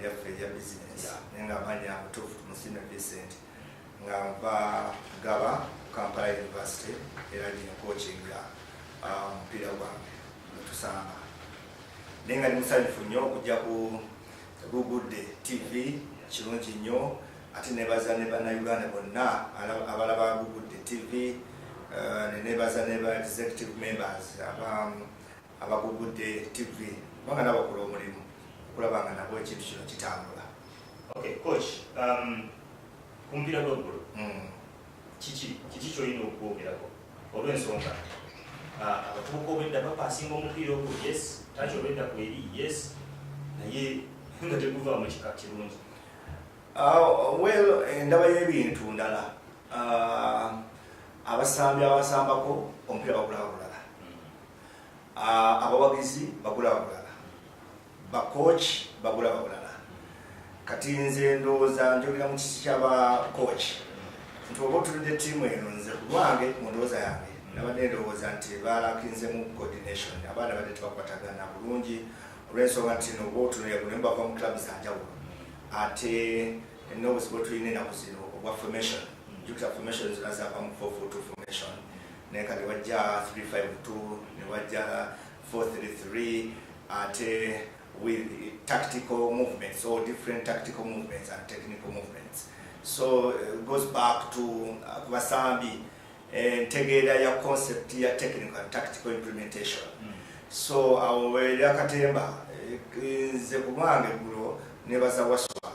lyaffe erya business nenga amanya mutuufu Musime Vincent nga nva Gaba Kampala University era nyina coachinga omupiira gwange netusanga nenga ndi musanyufu nnyo okujja ku Good TV kirungi nnyo ate nebaza ne bannayuganda bonna abalaba Good TV nebaza ne ba executive members aba Good TV banga nabakola omulimu okulaba nga nabo ekintu kino kitambula. Okay, coach, kumpira gw'eggulu kiki kyolina okwogerako olw'ensonga abavubuka obwedda bapasinga omupiira ogwo yes taki olwedda ku eri yes naye nga teguva mu kika kirungi. Well, endaba y'ebintu ndala abasambi abasambako omupiira bagula bulala, abawagizi bagula bulala, bacoach bagula bulala. Kati nze ndowooza njogera mu kiti ky'aba coach nti oba otulidde ttiimu eno nze ku lwange mu ndowooza yange nabadde ndowooza nti baalakinzemu coordination, abaana badde tebakwatagana bulungi olw'ensonga nti oba otunulira buli ne bava mu club za njawulo ate n'obuzibu tulina ennaku zino obwa formation jukira formation zonna zaava mu 442 formation naye kati wajja 352 ne wajja 433 ate with tactical movements or different tactical movements and technical movements. So it goes back to Kubasambi and Tegeda ya concept ya technical and tactical implementation. So our Yakatemba is a Kumange Guru, Nebaza Waswa,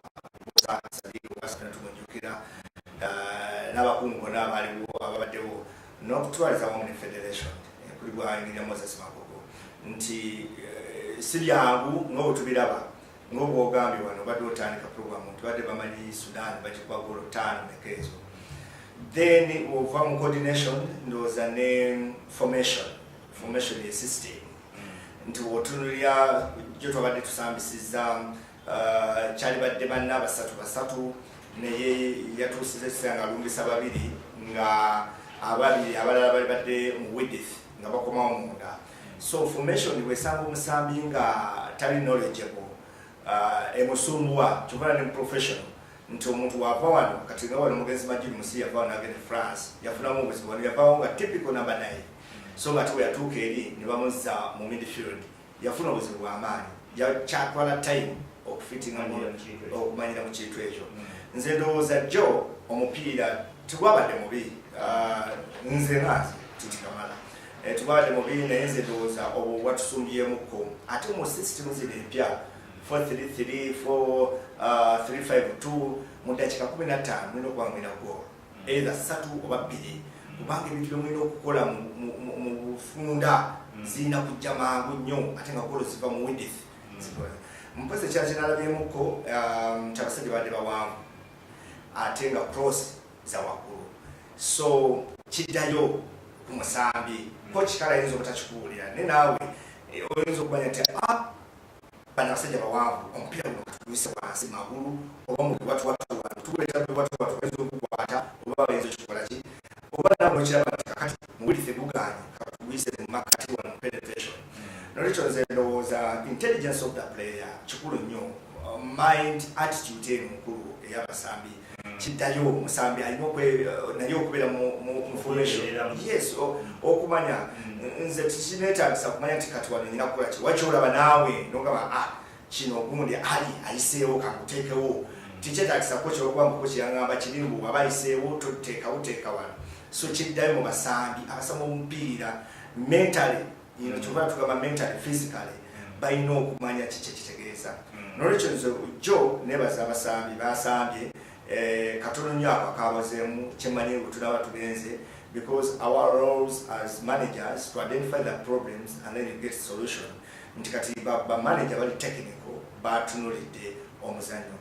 Nabakungo, Nabali, Abadeo, not twice among the federation, Kuba and Moses Makogo. Nti Siriabu, no to be lava, no Bogambi, one about Botanic program, whatever money Sudan, but you go Tan, the case. Then it will form coordination, there was a name formation is system. Into Oturia, Jotavadi to some Sizam, Chalibat Demana, Basatu, Neye Yatu Sisang, Alumbi Sababidi, Abadi, Abadi, Widith, Nabakoma. So formation we sambu msambinga tali knowledgeable emusumbwa chuvana ni professional nti omuntu wava wano kati nga wano mugenzi Majid Musi yava wano agende France yafunamu obuzibu wano yava nga typical number 9 so nga tuwe yatuuka eri ne bamuza mu midfield yafuna obuzibu bw'amaanyi yakyatwala time okufitinga okumanyira mu kintu ekyo nze ndowooza Joe omupiira tegwabadde mubi nze naazi titikamala tubade mobile nayenze doza obo watusumbyemukko ate mu system zile empya 433 352 mu dakika 15 mwino kwangwina go either 3 oba 2 kubanga ebintu byomwino okukola mu bufunda zina kujja mangu nnyo ate nga kolo ziva mu width mpose kya kinalabyemukko kyabasajja badde bawanvu ate nga cross za waggulu so kiddayo ku musambi coach kala yinzo mutachikuulira ne naawe oyinza okumanya nti bana basajja bawanvu omupiira guno katugwise wansi magulu oba mu watu tukuleta watu oyinza okukwata oba bayinza okikola ki oba nabo kiraba nti kakati muwulithe guganye katugwise mu makati wano mu penetration nolwekyo nze ndowooza intelligence of the player kikulu nnyo mind attitude eno mukulu ey'abasambi kiddayo musambi alina naye okubeera mu formation yes okumanya nze tikinetagisa kumanya nti kati wano nyina kukola ki waki olaba naawe nogamba kino gundi ali ayiseewo kanguteekewo tikyetagisa koki olwokubanguko kyeyangamba kiri mbu aba ayiseewo toteeka wano so kiddayo mu basambi abasamba omupiira mentally kyova tugamba mentally physically balina okumanya kiki ekitegeeza nolwekyo nze jo nebaza abasambi basambye katono nnyo ako akabazeemu kyemmanyi tunaba tugenze because our roles as managers to identify the problems and then you get solution nti kati bamanager bali technical batunulidde omuzannyo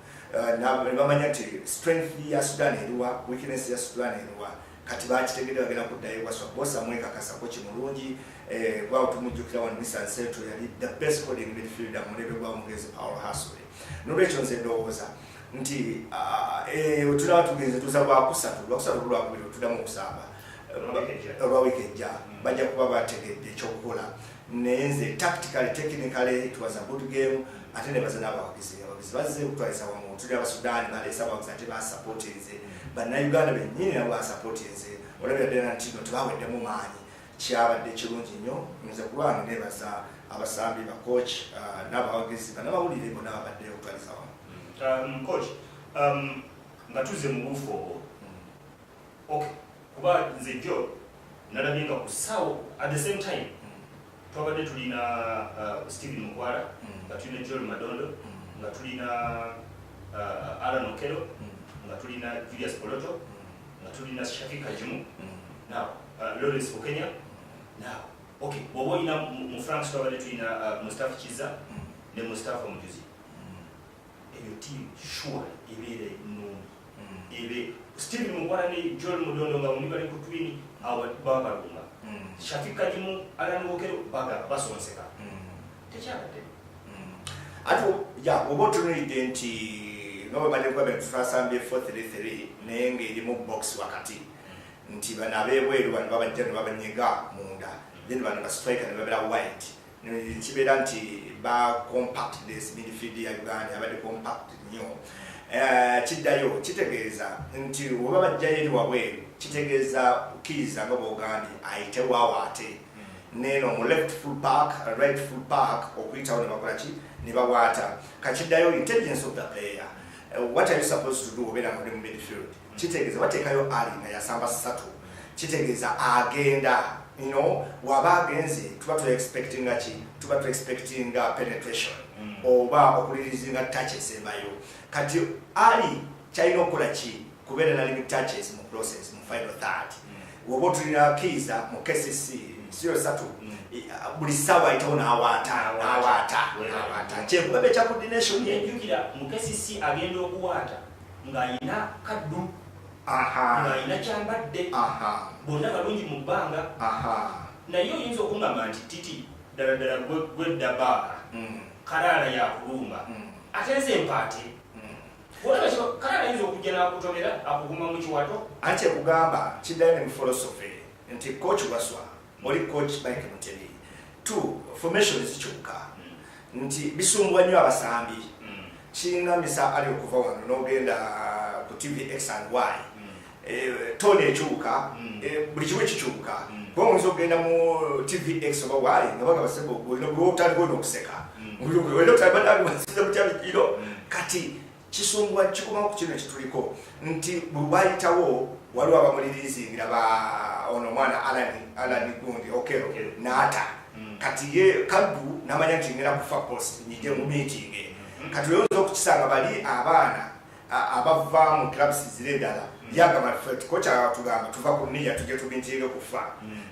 bamanya nti strength ya Sudan eruwa weakness ya Sudan eruwa kati bakitegeera bagenda kuddayo waswa bosa mwekakasako kimulungi bwawo tumujjukira wano Nissan Central yali the best holding midfielder mulebe gwa mugezi Paul Haswe nolwekyo nze ndowooza nti tulaba tugenze tuzaba kusatu lwakubiri tuddamu okusamba olwa weekend bajja kuba bategedde ekyokukola nenze tactically technically it was a good game ate ne bazana abawagizi bazze kutwalisa wamu tuli abasudani balesa abawagizi ate basupportinze bannayuganda bennyini nabo basupportinze olabira ddala nti no tebaweddemu maanyi kyabadde kirungi nnyo nze kubanga nebaza abasambi ba coach n'abawagizi bannamawulire bonna babadde okutwalisa wamu. Coach, nga tuze mu buufu obwo okay kuba nze jo nalabye nga ku ssaawo at the same time twabadde tulina Stephen Mukwala nga tulina Joel Madondo nga tulina Alan Okero nga tulina Julius Poloto nga tulina Shafi Kajimu now Lawrence Okenya now okay bobo ina mu France twabadde tulina Mustafa Kiza ne Mustafa Mujuzi eyo team sure ibere no ebe Stephen Mukwala ne Joel Madondo nga muli bali ku twini awa baba lunga Shafi Kajimu Alan Okero baga basonseka tekyabadde atu ya obotunulidde nti nobe badde kwa betufasambye 433 naye ng'eri mu box wakati nti bano ab'ebweru bano babajja ne babanyega munda then bano bastrike ne babera white kibeera nti ba compact this midfield ya Uganda abadde compact nnyo kiddayo kitegeeza nti oba bajjayo eri wabweru kitegeeza kkiriza nga bwogambye ayite waawaate neno mu left full park right full park okuyitawo ne bakola ki ne bawaata kakiddayo intelligence of the player what are you supposed to do obeera nga oli mu midfield kitegeeza bateekayo ali nga yasamba ssatu kitegeeza agenda waba agenze tuba tu expectinga ki tuba tu expectinga penetration oba okulirizinga touches ebayo kati ali kyalina okukola ki kubeera na limit touches mu process mu final third woba otulina kiiza mu KCC sio satu buli ssaawa ayitawo n'awaata kyekubabe ekya coordination yenjukira mu KCC agenda okuwaata ng'ayina kaddu ng'ayina kyambadde bonna balungi mu bbanga naye oyinza okungamba nti titi ddala gweddaba kalaala yakulumba ate nze empaate kalaala ayinza okujja n'akutobera akuguma mu kiwato ate kugamba kiddayo ne mu philosophy nti coach waswa oli coach Mike Mutebi two formation zikyuka nti bisumbwa nnyo abasambi kingamisa ali okuva wano n'ogenda ku TV X and Y tone ekyuka buli kimu ekikyuka kuba oyinza okugenda mu TV X oba Y nga baga basebo olina otandika olina okuseka olina otandika mutyabikiro kati kisumbwa kikoma ku kino ekituliko nti buli wayitawo waliwo abamulirizingira ono omwana Alan gundi Okero n'ata kati ye kaddu n'amanya nti ngenda kufa post nyige mu meeting kati oyinza okukisanga bali abaana abava mu clubs zire ddala yagamba kocha tugamba tuva ku nniya tujje tubintiire kufa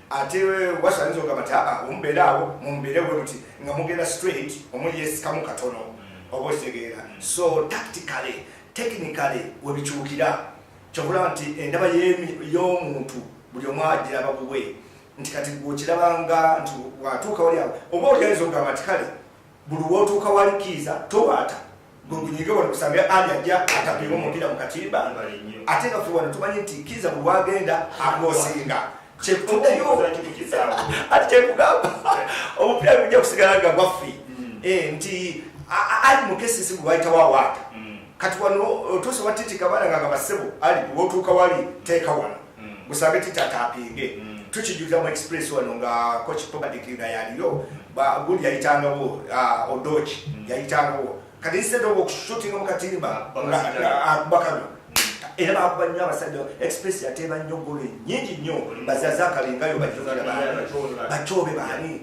ate wasanyiza ogamba ti omumbeera awo mumbeere bwe muti nga mugenda straight omuli yesikamu katono oba okitegeera so tactically technically webikyukira kyobulaba nti endaba y'omuntu buli omu agiraba bubwe nti kati gwokirabanga nti watuuka wali awo oba olyayinza okugamba nti kale buli wootuuka wali kiiza towaata gunyige wano kusanga ali ajja atapiwa omupira mu katimba ate nga ffe wano tumanyi nti kiiza buli wagenda agosinga kyekutuddeyo ati kyekugamba omupira gujja kusigala nga gwaffe nti ali mu kesisi bwe wayitawo awaata kati wano otuuse watitika baana nga basebo ali bwotuuka wali teeka wano gusange titatapinge tukijjuza mu express wano nga coach Popadik nga yaliyo gundi yayitangawo odoki yayitangawo kati instead of shooting mu katimba bakano era bakuba nnyo abasajja express yateeba nnyo golo nyingi nnyo bazazakalingayo bacoobe baani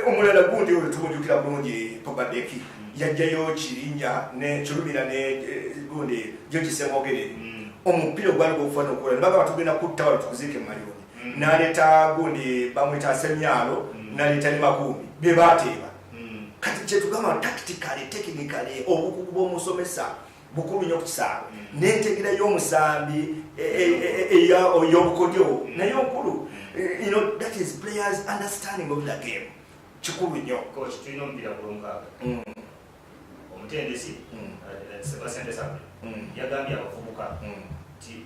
omulala gundi oyo tumujjukira bulungi Popadik yajjayo Kirinnya ne Kirumira ne gundi George Semogere omupiira gwali gwokufaana okukola nebagamba tugenda kutta wala tukuziike mu mayoni n'aleeta gundi bamwita Semyalo n'aleeta ne Makumi bye baateeba kati kyetugamba tactically technically obukugu bw'omusomesa bukulu nnyo ku kisaawe n'entegera y'omusambi ey'obukodyo naye okulu that is players understanding of the game kikulu nnyo coach tulina omupiira gulomukaaga omutendesi Sebastien Desabre yagambye abavubuka nti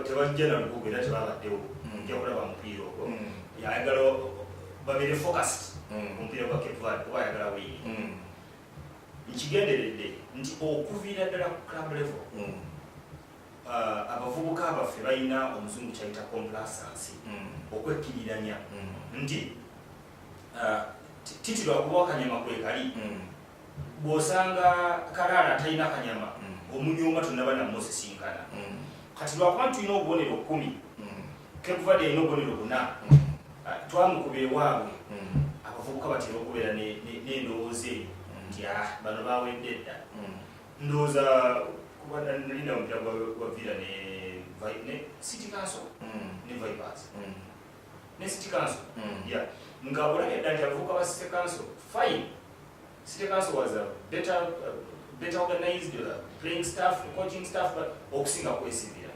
tebajja na lukugu era tebabaddewo ojja kulaba mupiira ogwo yayagala babeere focused omupiira gwa Cape Verde oba ayagala wini nkigenderedde nti okuviira ddala ku club level abavubuka baffe balina omuzungu kyayita complacency okwekkiriranya nti titi lwakuba akanyama kwe kali bw'osanga Kalaala talina kanyama omunyuma tonnaba namusisinkana kati lwakuba tulina obubonero 10 Cape Verde erina obubonero 4 twamukuba ewaabwe abavubuka batera okubeera n'endowooza eyo nti bano bawedde edda ndowooza kuba nalinda omupiira gwa Villa ne City Council ne Vipers ne City Council nga olabye edda nti abavubuka ba City Council fine. City Council was a better organized playing staff, coaching staff, but okusinga kwesibira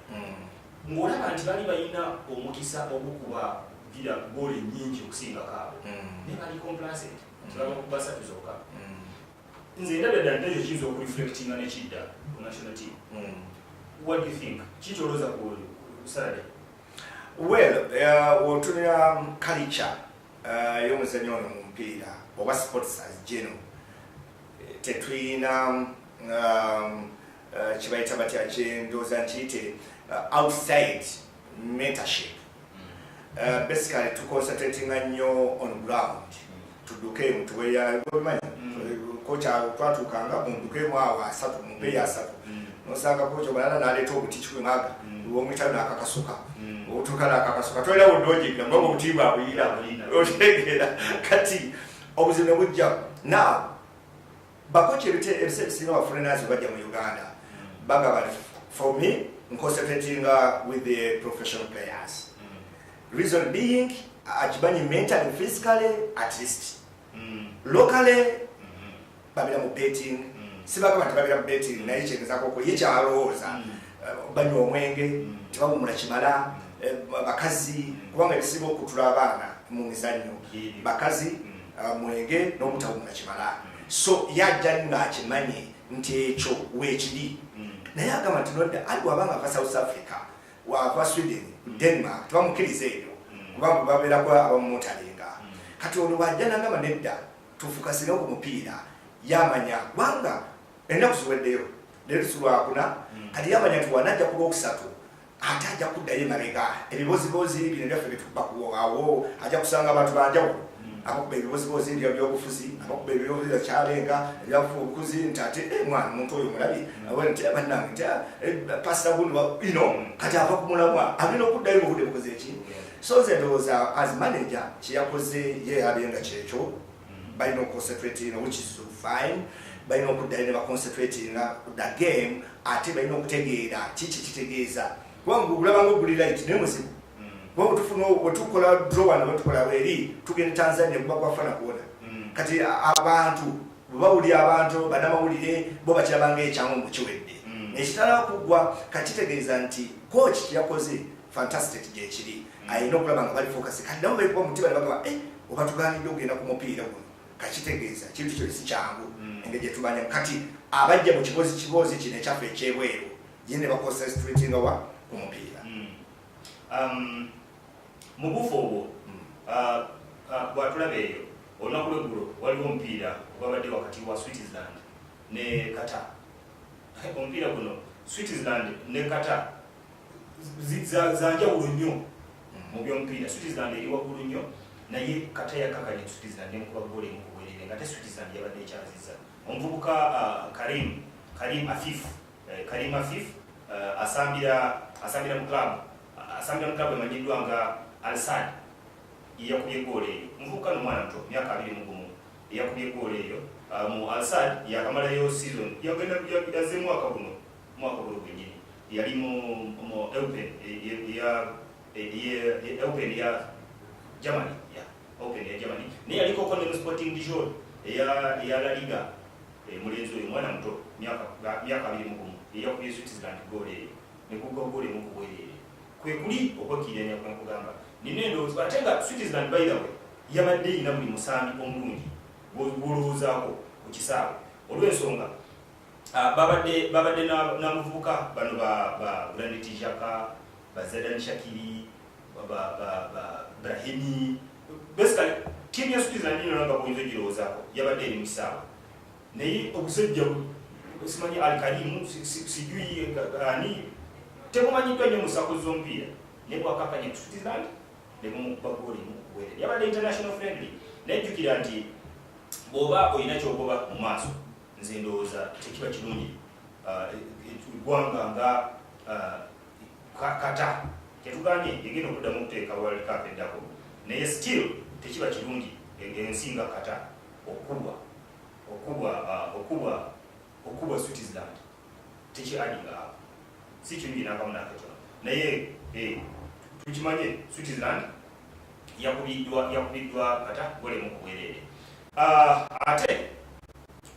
ng'olaba nti bali balina omukisa ogukuba Villa gooli nnyingi okusinga kaabo ne bali complacent tibabakuba 3 zokka nze ndabye ddala ekyo kiyinza okureflectinga nekidda ku national team. What do you think? Kikyolooza ku Saturday? Well, otunira culture y'omuzannyo ono mu mupiira oba sports as general tetulina kibayita batya kyendowooza nkiyite outside mentorship. Basically tuconcentratinga nnyo on ground tudduke mutuweya kocha twatuukanga mundukemu awo 3 mumpeeyo 3 nosanga kocha balala naleeta obuti kikwengaga omwitalo nakakasuka obutuuka nakakasuka tolina budogika nga obuti bwabuyira otegera kati obuzibu ne bujja now bakocha ebiseera sirina baforeigners bajja mu Uganda bagaba for me concentrating with the professional players. Reason being akibanyi mentally physically at least locally babira mu betting sibagamba nti babira mu betting naye kyegezako ko ye kyalowooza banywa omwenge tebawumula kimala bakazi kubanga ebisiba okutula abaana mu mizannyo bakazi mwenge n'omutawumula kimala so yajja ng'akimanyi nti ekyo weekiri naye agamba nti nodda ali wabanga ava South Africa wava Sweden Denmark tebamukkiriza ebyo kubanga babeerako abamumutalinga kati ono wajja nagamba nedda tufukasire ku mupiira yamanya kubanga ennaku ziweddeyo leero tulwakuna kati yamanya nti wanajja ku lwokusatu ate ajja kuddayo emabega ebibozibozi bino byaffe byetubakuwawo ajja kusanga abantu banjawulo abakuba ebibozibozi by'obufuzi abakuba ebibozibozi byalenga ebyabufuzi nti ate mwana omuntu oyo mulabi abone nti bannange nti pasita guno kati ava ku mulamwa alina okuddayo mu budde bukoze eki so nze ndowooza as manager kyeyakoze ye abenga kyekyo balina oconcentrating which is fine balina okuddayo ne baconcentrating the game ate balina okutegeera kiki kitegeeza kubanga obulabanga oguli right naye muzibu kuba tufuna wetukola draw wano wetukola weri tugenda Tanzania kuba kwafana kuona kati abantu bawulira abantu banamawulire bo bakirabanga ekyangu mukiwedde nekitala okugwa kakitegeeza nti coach yakoze fantastic gyekiri ayina okulaba nga bali focus kati nabo balikuba mutima ne bagamba oba tuganidde okugenda ku mupiira guno kakitegeeza kintu kyo si kyangu engeri gye tubanya kati abajja mu kibozi kino ekyaffe ekyebweru yene baconcentrating wa ku mupiira. Mu bufu obwo bwatulaba eyo olunaku lweggulo waliwo omupiira gwabadde wakati wa Switzerland ne Qatar. Omupiira guno Switzerland ne Qatar zanjawulo nnyo mu by'omupiira. Switzerland eri waggulu nnyo naye Qatar yakakanya Switzerland nemukuba gooli emu ku bwerere ng'ate Switzerland yabadde ekyaziza. Omuvubuka Karim Afif asambira mu club emanyiddwa nga Al-Sadd yakubye gooli eyo. Omuvubuka n'omwana muto myaka 21 yakubye gooli eyo mu Al-Sadd yakamalayo season yazze mwaka guno gwennyini yali mu Open ya Germany naye yaliko Connem Sporting Dijon eya La Liga mulenzi oyo mwana muto myaka 21 yakubye Switzerland gooli eyo nekugwa gooli emu ku bwerere kwe kuli okwekkiranya kwenkugamba nina endowooza ate nga Switzerland by the way yabadde erina buli musambi omulungi gwolowoozaako ku kisaawe olw'ensonga babadde n'amuvubuka bano ba Granit Xhaka ba Xherdan Shaqiri ba Brahimi basically timu ya Switzerland nanga boyinzo girozaako yabadde eri mu kisaawe naye obusajja simanyi Al-Karim sijui ani tebumanyiddwa nnyo musako z'omupiira ne bwakakanya Switzerland ne bumukuba gooli mu kuweerera yabadde international friendly nejjukira nti bw'oba olina kyogoba mu maaso nze ndowooza tekiba kirungi eggwanga nga kata tetuganye egenda okuddamu okuteeka World Cup eddako naye still tekiba kirungi ensi nga kata okubwa Switzerland tekiadinga apo si kirungi n'akamu n'akatono naye tukimanye Switzerland yakubiddwa kata gole mu kuweerere ate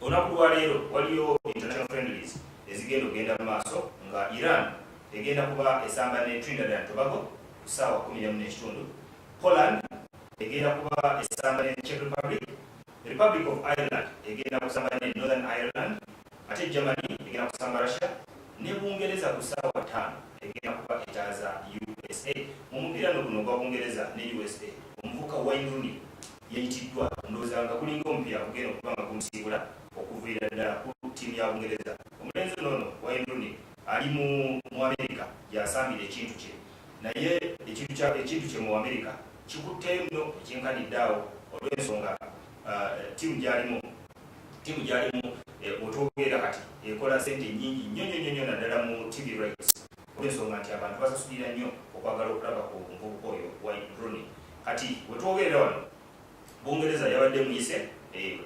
olunaku lwa leero waliyo international friendlies ezigenda okugenda mu maaso nga Iran egenda kuba esamba ne Trinidad and Tobago ku ssaawa 14:30. Poland egenda kuba esamba ne Czech Republic of Ireland egenda kusamba ne Northern Ireland, ate Germany egenda kusamba Russia, ne Bungereza ku ssaawa 5 egenda kuba etaaza USA. Mu mupiira guno gwa Bungereza ne USA omuvuka Wayne Rooney yayitiddwa ndowooza nga kulinga omupiira kugenda okuba nga gumusiibula okuviira ddala ku ttiimu ya Bungereza. Omulenzi ono Wayne Rooney ali mu Amerika yasambira ekintu kye naye ekintu kye mu Amerika kikutte nno ekyenkanidde awo olw'ensonga ttiimu gyalimu otwogera kati ekola sente nnyingi nnyo naddala mu TV rights olw'ensonga nti abantu basasulira nnyo okwagala okulaba ku muvubuka oyo Wayne Rooney. Kati wetwogerera wano Bungereza yabadde muyise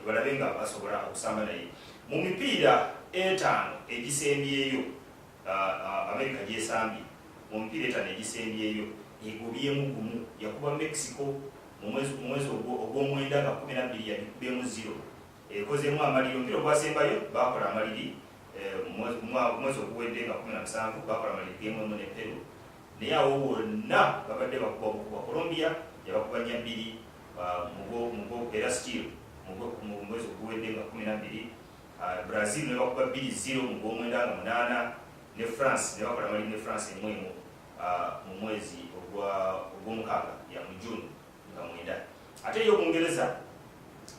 balabe nga basobola okusamba naye mu mipiira 5 egisembyeyo Amerika gyesambye mu mipiira 5 egisembyeyo egobyemu gumu yakuba Mexico mu mwezi ogw'omwenda nga 12 yagikubyemu 0 ekozeemu amaliri omupiira ogwasembayo bakola amaliri mwezi oguwedde nga 17 bakola amaliri gemu ne Peru naye awo wonna babadde bakuba Colombia yabakuba 2 era still mu mwezi oguwedde nga 12 Brazil ne bakuba 2-0 mu gw'omwenda nga 8 ne France ne bakola amaliri ne France emwemu mu mwezi ogw'omukaaga ya mu June nga 9. Ate yo Bungereza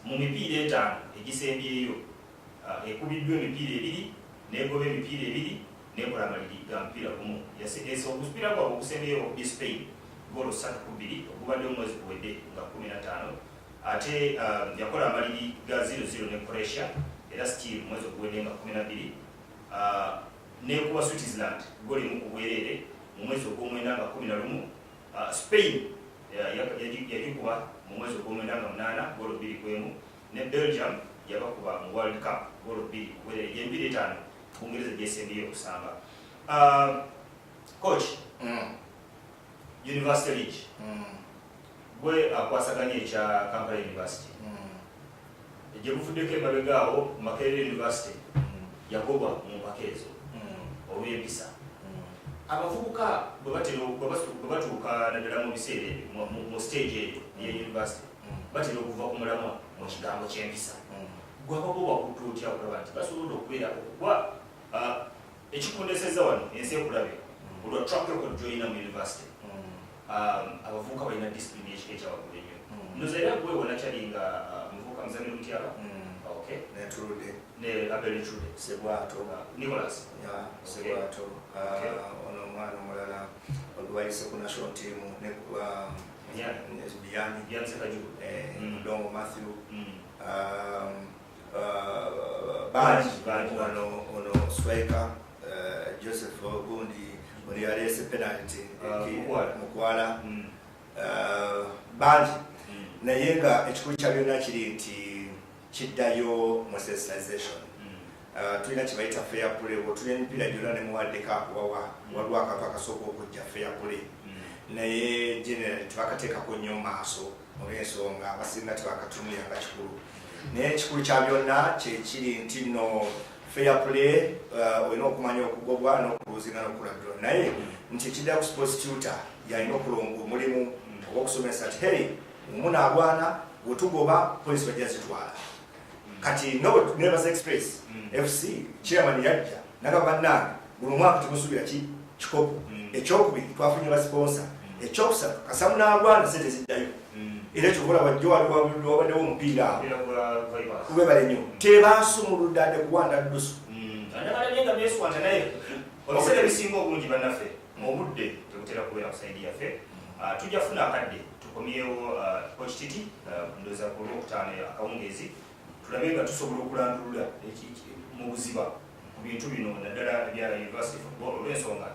mu mipiira 5 egisembyeyo ekubiddwa emipiira 2 negoba emipiira 2 nekola amaliri ga mupiira gumu yaseesa ogupiira gwabwe ogusembyeyo okubi Spain golo 3-2 ogubadde omwezi guwedde nga 15. Ate yakola amaliri ga 0-0 ne Croatia era still mwezi oguwedde nga 12 nekuba Switzerland goli mu kubwerere mu mwezi ogw'omwenda nga 11. Spain yagikuba mu mwezi ogw'omwenda nga 8 golo 2-1 ne Belgium yabakuba mu World Cup golo 2 kubwerere y'emipiira 5 Bungereza gyesembyeyo okusamba. Coach University League gwe akwasaganya ekya Kampala University gye bufuddeko emabegaawo Makerere University yagobwa mu mpaka ezo olw'empisa. Abavubuka bwe batuuka naddala mu biseera mu stage eyo ye university batera okuva ku mulamwa mu kigambo ky'empisa. Gwabagobwa kuttu otya okulaba nti basobodde okubeera okuba ekikundeseza wano ensi ekulabe olwa track record joyina mu university. Abavubuka balina discipline y'ekika ekyawaggulu ennyo. Ndowooza era gwe wanakyali nga muvubuka muzanire mutyaba ne Abel Trude Sebwato Nicholas Sebwato ono omwana omulala ogwayise ku national team ne Biani Sekajugu Dongo Matthew Banji ono striker Joseph Ogundi oli alese penalty mukwala Banji naye nga ekikulu kya byonna kiri nti kiddayo mu sensitization. Tulina kye bayita fair play otulina emipiira gyonna ne muwaddeko akuwawa waliwo akantu akasooka okujja fair play naye generally tebakateekako nnyo maaso olw'ensonga abasinga tebakatunulira nga kikulu naye ekikulu kya byonna kyekiri nti nno fair play olina okumanya okugobwa n'okuluzinga n'okulabirwa naye nti ekiddayo ku sports tutor yalina okulonga omulimu ogw'okusomesa ti hey munaagwana bwetugoba polisi bajja zitwala. Kati Never Express FC chairman yajja naga bannange guno mwaka tumusubira kikopo ekyokubiri twafunye ba sponsor ekyokusatu Kasamu n'agwana sente ziddayo era kyovola wajjo wabaddewo omupiira era kwa Vipers kubebale nnyo tebasumuludde kuwanda ddusu andabala nga byeswanta naye obiseera ebisinga obulungi bannaffe obudde tebutera kubeera kusaidi yaffe tujja funa akadde tukomyewo okititi ndoza ku lwokutaano akawungeezi tulabe nga tusobola okulandulula mu buziba ku bintu bino naddala ebya university football olw'ensonga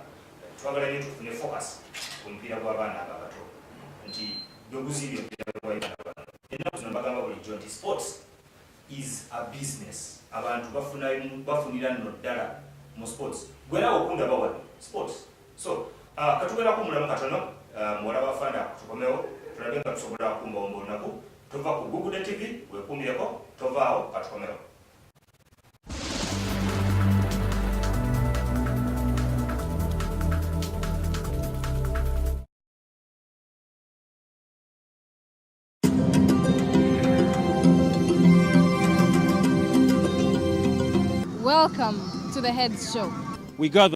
twagala nyo tufune focus ku mupiira gw'abaana ababato nti bweguziibye omupiira gw'abaana ennaku zino mbagamba bulijjo nti sports is a business abantu bafunira nno ddala mu sports gwenawe okundaba wano sports so katugerako mulamu katono muwala bafanda tukomewo tulabe nga tusobola kumbawomba olunaku tova ku Google TV wekuumireko tovaawo katukomewo. Welcome to the Heads Show. We got